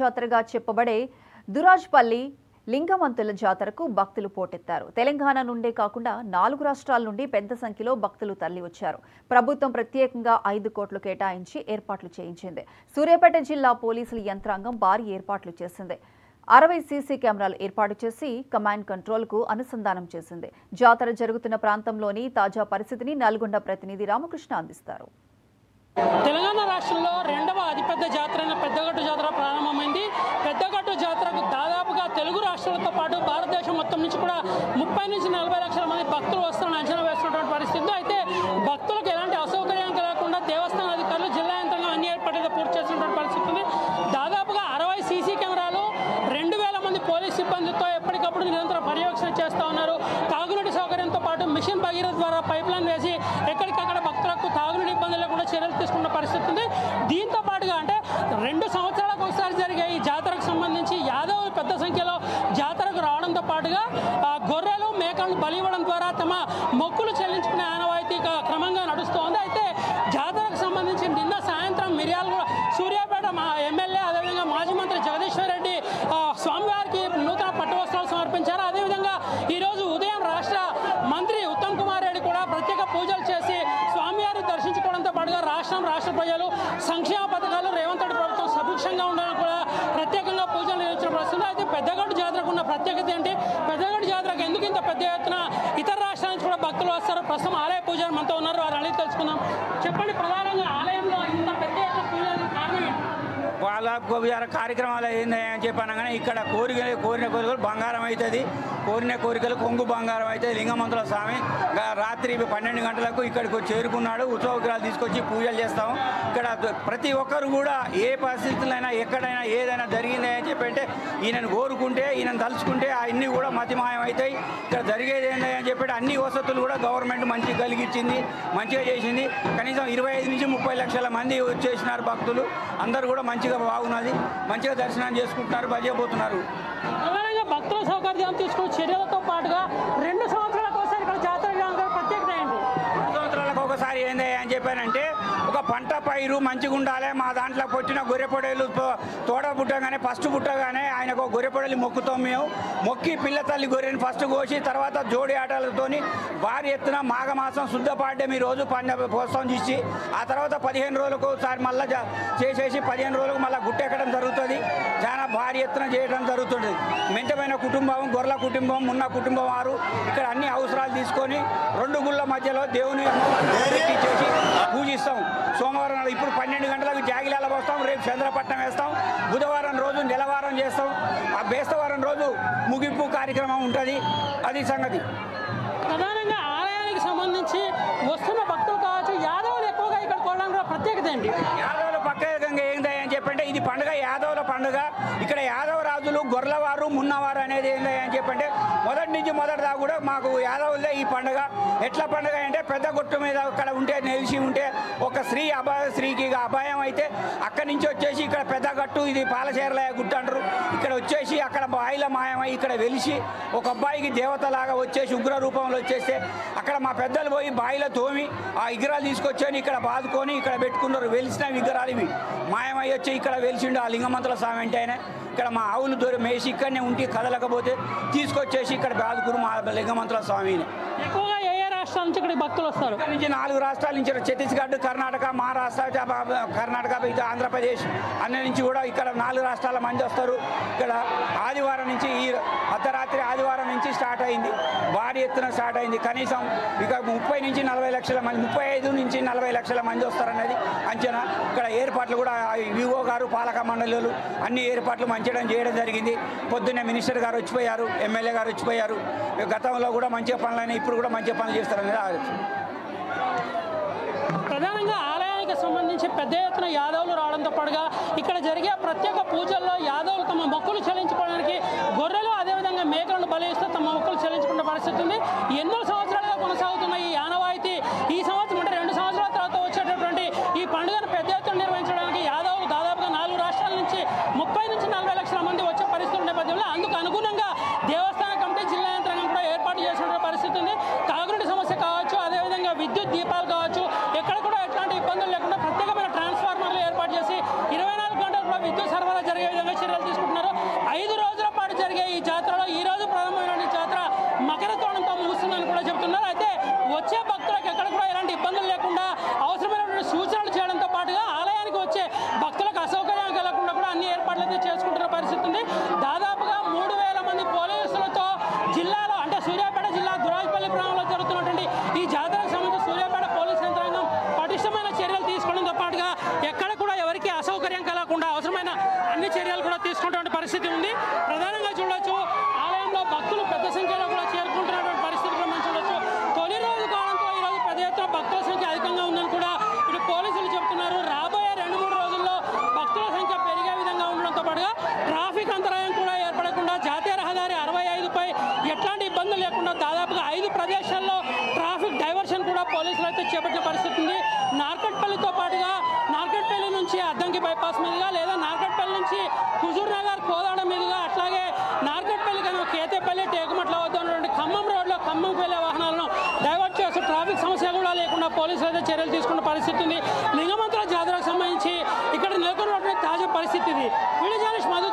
జాతరగా చెప్పబడే దురాజ్పల్లి లింగమంతుల జాతరకు భక్తులు పోటెత్తారు. తెలంగాణ నుండే కాకుండా 4 రాష్ట్రాల నుండి పెద్ద సంఖ్యలో భక్తులు తరలివచ్చారు. ప్రభుత్వం ప్రత్యేకంగా 5 కోట్లు కేటాయించి ఏర్పాట్లు చేయించింది. సూర్యాపేట జిల్లా పోలీసుల యంత్రాంగం భారీ ఏర్పాట్లు చేసింది. 60 సీసీ కెమెరాలు ఏర్పాటు చేసి కమాండ్ కంట్రోల్కు అనుసంధానం చేసింది. జాతర జరుగుతున్న ప్రాంతంలోని తాజా పరిస్థితిని నల్గొండ ప్రతినిధి రామకృష్ణ అందిస్తారు. తెలంగాణ రాష్ట్రంలో రెండవ అతిపెద్ద జాతర అయిన పెద్దగట్టు జాతర ప్రారంభమైంది. పెద్దగట్టు జాతరకు దాదాపుగా తెలుగు రాష్ట్రాలతో పాటు భారతదేశం మొత్తం నుంచి కూడా 30 నుంచి 40 లక్షల మంది భక్తులు వస్తారని అంచనా వేస్తున్నటువంటి పరిస్థితి. అయితే భక్తులకు ఎలాంటి అసౌకర్యం కలగకుండా దేవస్థాన అధికారులు జిల్లా యంత్రాంగం అన్ని ఏర్పాట్లు పూర్తి చేస్తున్నటువంటి పరిస్థితి ఉంది. దాదాపుగా 60 సీసీ కెమెరాలు 2000 మంది పోలీస్ సిబ్బందితో ఎప్పటికప్పుడు నిరంతరం పర్యవేక్షణ చేస్తూ ఉన్నారు. తాగునీటి సౌకర్యంతో పాటు మిషన్ భగీరథ ద్వారా పైప్ లైన్ వేసి ఎక్కడికక్కడ భక్తులకు తాగునీటి ఇబ్బందులు లేకుండా చర్యలు తీసుకున్న పరిస్థితి ఉంది. దీంతో పాటుగా అంటే 2 సంవత్సరాలకు ఒకసారి జరిగే ఈ జాతరకు సంబంధించి యాదవులు పెద్ద సంఖ్యలో జాతరకు రావడంతో పాటుగా గొర్రెలు మేకలను బలి ఇవ్వడం ద్వారా తమ మొక్కులు చెల్లించుకునే ఆనవాయితీ క్రమంగా నడుస్తోంది. అయితే జాతరకు సంబంధించి నిన్న సాయంత్రం మిర్యాల సూర్యాపేట ఎమ్మెల్యే అదేవిధంగా మాజీ మంత్రి జగదీశ్వర్ రెడ్డి స్వామివారికి నూతన పట్టు వస్త్రాలు సమర్పించారు. అదేవిధంగా ఈరోజు ఉదయం రాష్ట్ర మంత్రి ఉత్తమ్ కుమార్ రెడ్డి కూడా ప్రత్యేక పూజలు చేసి స్వామివారిని దర్శించుకోవడంతో పాటుగా రాష్ట్ర ప్రజలు సంక్షేమ పథకాలు రేవంత్ రెడ్డి ప్రభుత్వం సభిక్షంగా ఉండడం కూడా ప్రత్యేకంగా పూజలు నిర్వహించిన ప్రస్తుతం. అయితే పెద్దగట్టు జాతరకు ఉన్న ప్రత్యేకత ఏంటి, పెద్దగట్టు జాతరకు ఎందుకు ఇంత పెద్ద ఎత్తున ఇతర రాష్ట్రాల నుంచి కూడా భక్తులు వస్తారు? ప్రస్తుతం ఆలయ పూజారి మనతో ఉన్నారు, వారు అడిగి తెలుసుకుందాం. చెప్పండి, ప్రధానంగా ఆలయంలో ఇంత పెద్ద ఎత్తున పూజలు కారణం ఏంటి? వాళ్ళ కార్యక్రమాలు ఏందని చెప్పనగానే ఇక్కడ కోరిన కోరికలు బంగారం అవుతుంది, కోరిన కోరికలు కొంగు బంగారం అవుతుంది. లింగమంతుల స్వామి రాత్రి 12 గంటలకు ఇక్కడికి చేరుకున్నాడు. ఉత్సవ విగ్రహాలు తీసుకొచ్చి పూజలు చేస్తాము. ఇక్కడ ప్రతి ఒక్కరు కూడా ఏ పరిస్థితులైనా ఎక్కడైనా ఏదైనా జరిగింది అని చెప్పంటే ఈయనను కోరుకుంటే ఈయనను తలుచుకుంటే అన్నీ కూడా మతిమాయం అవుతాయి. ఇక్కడ జరిగేది ఏంటి అని చెప్పి అన్ని వసతులు కూడా గవర్నమెంట్ మంచిగా కలిగించింది, మంచిగా చేసింది. కనీసం 25 నుంచి 30 లక్షల మంది వచ్చేసినారు భక్తులు. అందరూ కూడా మంచిగా బాగున్నది, మంచిగా దర్శనం చేసుకుంటున్నారు, బలిపోతున్నారు. ప్రధానంగా భక్తుల సౌకర్యం తీసుకున్న చర్యలతో పాటుగా 2 సంవత్సరాలకు ఒకసారి ఇక్కడ జాతర ప్రత్యేకత ఏంటి? 2 సంవత్సరాలకు ఒకసారి ఏంది అని చెప్పానంటే ఒక పంట పైరు మంచిగా ఉండాలి. మా దాంట్లో పుట్టిన గొర్రెపొడేలు తోడ పుట్టగానే ఫస్ట్ పుట్టగానే ఆయనకు గొర్రెపొడలు మొక్కుతాం. మేము మొక్కి పిల్ల తల్లి గొర్రెని ఫస్ట్ కోసి తర్వాత జోడి ఆటలతోని భారీ ఎత్తున మాఘమాసం శుద్ధపాడ్యం ఈరోజు పోస్తాం చేసి ఆ తర్వాత 15 రోజులకు ఒకసారి మళ్ళీ చేసేసి 15 రోజులకు మళ్ళీ గుట్టెక్కడం జరుగుతుంది. చాలా భారీ ఎత్తున చేయడం జరుగుతుంది. మెంటమైన కుటుంబం, గొర్రెల కుటుంబం, ఉన్న కుటుంబం వారు ఇక్కడ అన్ని అవసరాలు తీసుకొని 2 గుళ్ళ మధ్యలో దేవుని చేసి పూజిస్తాం. సోమవారం ఇప్పుడు 12 గంటలకు జాగిలాల పోస్తాం, రేపు చంద్రపట్నం వేస్తాం, బుధవారం రోజు నెలవారం చేస్తాం, ఆ బేస్తవారం రోజు ముగింపు కార్యక్రమం ఉంటుంది. అది సంగతి. ప్రధానంగా ఆలయానికి సంబంధించి వస్తున్న భక్తులు కావచ్చు, యాదవులు ఎక్కువగా ఇక్కడ కొనడానికి ప్రత్యేకత ఏంటి? యాదవుల ప్రత్యేకంగా ఏంటి అని చెప్పంటే ఇది పండుగ యాదవుల పండుగ. ఇక్కడ యాదవ రాజులు గొర్రెలవారు మున్నవారు అనేది ఏంటి అని చెప్పంటే మొదటి నుంచి మొదటిదా కూడా మాకు యాదవులే ఈ పండుగ. ఎట్లా పండుగ అంటే పెద్ద గుట్టు మీద అక్కడ ఉంటే నిలిచి ఉంటే ఒక స్త్రీకి అభాయం అయితే అక్కడి నుంచి వచ్చేసి ఇక్కడ పెద్ద గట్టు, ఇది పాలచేరల గుట్టు అంటారు. ఇక్కడ వచ్చేసి అక్కడ బాయిల మాయమై ఇక్కడ వెలిసి ఒక అబ్బాయికి దేవతలాగా వచ్చేసి ఉగ్ర రూపంలో వచ్చేస్తే అక్కడ మా పెద్దలు పోయి బాయిల తోమి ఆ విగ్రహాలు తీసుకొచ్చాని ఇక్కడ బాదుకొని ఇక్కడ పెట్టుకున్నారు. వెలిసిన విగ్రహాలు ఇవి మాయమై వచ్చి ఇక్కడ వెలిసిండు ఆ లింగమంతుల స్వామి అంటే ఆయన. ఇక్కడ మా ఆవులు దూరం వేసి ఇక్కడనే ఉండి కదలకపోతే తీసుకొచ్చేసి ఇక్కడ బాదుకురు మా లింగమంతుల స్వామిని. ఎక్కువగా ఏ రాష్ట్రాల నుంచి ఇక్కడ భక్తులు వస్తారు? ఇక్కడ నుంచి 4 రాష్ట్రాల నుంచి ఛత్తీస్గఢ్, కర్ణాటక, మహారాష్ట్ర, కర్ణాటక, ఆంధ్రప్రదేశ్ అన్ని నుంచి కూడా ఇక్కడ 4 రాష్ట్రాల మంది వస్తారు. ఇక్కడ ఆదివారం నుంచి ఈ అర్ధరాత్రి ఆదివారం నుంచి స్టార్ట్ అయింది, భారీ ఎత్తున స్టార్ట్ అయింది. కనీసం ఇక 30 నుంచి 40 లక్షల మంది, 35 నుంచి 40 లక్షల మంది వస్తారన్నది అంచనా. ఇక్కడ ఏర్పాట్లు కూడా వివో గారు, పాలక మండలిలు అన్ని ఏర్పాట్లు మంచిగా చేయడం జరిగింది. పొద్దున్నే మినిస్టర్ గారు వచ్చిపోయారు, ఎమ్మెల్యే గారు వచ్చిపోయారు. గతంలో కూడా మంచిగా పనులైనా ఇప్పుడు కూడా మంచిగా పనులు చేస్తారనేది ఆలోచన. ప్రధానంగా ఆలయానికి సంబంధించి పెద్ద ఎత్తున యాదవులు రావడంతో పాటుగా ఇక్కడ జరిగే ప్రత్యేక పూజల్లో యాదవులు తమ మొక్కులు చెల్లించుకోవడానికి గొర్రెలు అదేవిధంగా మేకలను బలి ఇస్తూ తమ మొక్కులు చెల్లించుకున్న పరిస్థితి ఉంది. ఎన్నో సంవత్సరాలుగా కొనసాగుతున్న ఈ ఆనవాయితీ ఈ సంవత్సరం అంటే 2 సంవత్సరాల తర్వాత వచ్చేటటువంటి ఈ పండుగను పెద్ద ఎత్తున నిర్వహించడానికి యాదవులు దాదాపుగా 4 రాష్ట్రాల నుంచి 30 నుంచి 40 లక్షల మంది వచ్చే పరిస్థితుల నేపథ్యంలో అందుకు అనుగుణంగా దేవస్థాన కమిటీ, జిల్లా యంత్రాంగం కూడా ఏర్పాటు చేసిన పరిస్థితి ఉంది. తాగునీటి సమస్య కావచ్చు, అదేవిధంగా విద్యుత్ దీపాలు కావచ్చు, ఎక్కడ కూడా ఎట్లాంటి ఇబ్బందులు లేకుండా ప్రత్యేకమైన ట్రాన్స్ఫార్మర్లు ఏర్పాటు చేసి 24 గంటలు కూడా విద్యుత్ సరఫరా జరిగే విధంగా పరిస్థితి ఉంది. దాదాపుగా 3000 మంది పోలీసులతో జిల్లాలో అంటే సూర్యాపేట జిల్లా దురాజ్పల్లి ప్రాంతంలో జరుగుతున్నటువంటి ఈ జాతరకు సంబంధించి సూర్యాపేట పోలీస్ యంత్రాంగం పటిష్టమైన చర్యలు తీసుకోవడంతో పాటుగా ఎక్కడ కూడా ఎవరికి అసౌకర్యం కలగకుండా అవసరమైన అన్ని చర్యలు కూడా తీసుకున్నటువంటి పరిస్థితి ఉంది. ప్రధానంగా చూడొచ్చు ఆలయంలో భక్తులు పెద్ద సంఖ్యలో కూడా చేరుకుంటున్నటువంటి పరిస్థితి కూడా మనం చూడొచ్చు. తొలి రోజు కావడంతో ఈరోజు పెద్ద ఎత్తున భక్తుల సంఖ్య అధికంగా ఉందని కూడా ఇటు పోలీసులు చెబుతున్నారు. రాబోయే 2-3 రోజుల్లో భక్తుల సంఖ్య పెరిగే విధంగా ఉండడంతో పాటుగా ట్రాఫిక్ అంతరాయం కూడా ఏర్పడకుండా జాతీయ రహదారి 65పై ఎట్లాంటి ఇబ్బందులు లేకుండా దాదాపుగా 5 ప్రదేశాల్లో ట్రాఫిక్ డైవర్షన్ కూడా పోలీసులు అయితే చేపట్టిన పరిస్థితి ఉంది. నార్కట్పల్లితో పాటుగా నార్కట్పల్లి నుంచి అద్దంకి బైపాస్ మీదుగా లేదా నార్కట్పల్లి నుంచి హుజూర్ నగర్ కోదాడ మీదుగా అట్లాగే నార్కట్పల్లి కన్నా కేతేపల్లి టేకుమట్ల వద్ద ఉన్నటువంటి ఖమ్మం రోడ్లో ఖమ్మంకి వెళ్ళే వాహనాలను డైవర్ట్ చేస్తూ ట్రాఫిక్ సమస్య కూడా లేకుండా పోలీసులు అయితే చర్యలు తీసుకున్న పరిస్థితి ఉంది. లింగమంతుల జాతరకు సంబంధించి ఇక్కడ నెలకొన్నటువంటి తాజా పరిస్థితి ఇది. Video journalist Madhu